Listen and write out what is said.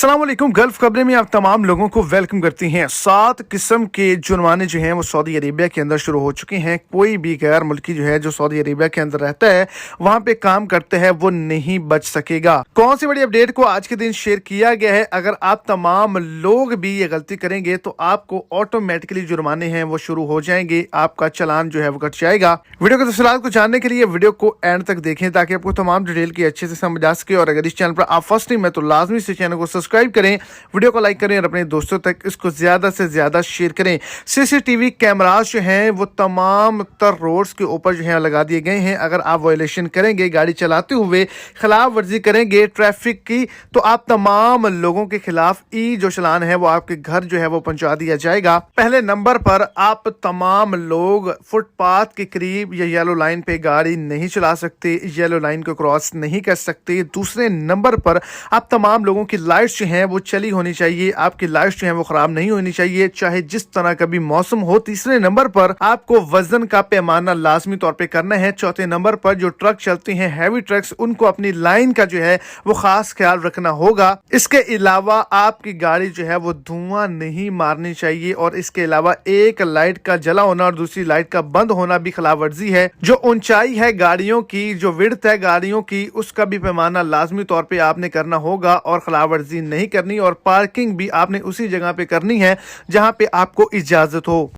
अस्सलाम वालेकुम। गल्फ खबरें में आप तमाम लोगों को वेलकम करती हैं। 7 किस्म के जुर्माने जो हैं वो सऊदी अरेबिया के अंदर शुरू हो चुके हैं। कोई भी गैर मुल्की जो है जो सऊदी अरेबिया के अंदर रहता है, वहां पे काम करते हैं, वो नहीं बच सकेगा। कौन सी बड़ी अपडेट को आज के दिन शेयर किया गया है? अगर आप तमाम लोग भी ये गलती करेंगे तो आपको ऑटोमेटिकली जुर्माने हैं वो शुरू हो जाएंगे, आपका चालान जो है वो कट जाएगा। वीडियो के तफसीलात को जानने के लिए वीडियो को एंड तक देखें ताकि आपको तमाम डिटेल की अच्छे से समझ आ सके। और अगर इस चैनल पर आप फर्स्ट टाइम है तो लाजमी से चैनल को सब्सक्राइब करें, वीडियो को लाइक करें और अपने दोस्तों तक इसको ज्यादा से ज्यादा शेयर करें। सीसीटीवी कैमरास जो हैं वो तमाम तर रोड्स के ऊपर जो है लगा दिए गए हैं। अगर आप वायलेशन करेंगे, गाड़ी चलाते हुए खिलाफ वर्जी करेंगे ट्रैफिक की, तो आप तमाम लोगों के खिलाफ जो चालान है वो आपके घर जो है वो पहुंचा दिया जाएगा। पहले नंबर पर आप तमाम लोग फुटपाथ के करीब या येलो लाइन पे गाड़ी नहीं चला सकते, येलो लाइन को क्रॉस नहीं कर सकते। दूसरे नंबर पर आप तमाम लोगों की लाइट्स जो हैं वो चली होनी चाहिए, आपकी लाइट्स जो हैं वो खराब नहीं होनी चाहिए, चाहे जिस तरह का भी मौसम हो। तीसरे नंबर पर आपको वजन का पैमाना लाजमी तौर पे करना है। चौथे नंबर पर जो ट्रक चलते हैं, हैवी ट्रक्स, उनको अपनी लाइन का जो है वो खास ख्याल रखना होगा। इसके अलावा आपकी गाड़ी जो है वो धुआं नहीं मारनी चाहिए। और इसके अलावा एक लाइट का जला होना और दूसरी लाइट का बंद होना भी खिलाफ वर्जी है। जो ऊंचाई है गाड़ियों की, जो विड्थ है गाड़ियों की, उसका भी पैमाना लाजमी तौर पे आपने करना होगा और खिलाफ वर्जी नहीं करनी। और पार्किंग भी आपने उसी जगह पे करनी है जहां पे आपको इजाजत हो।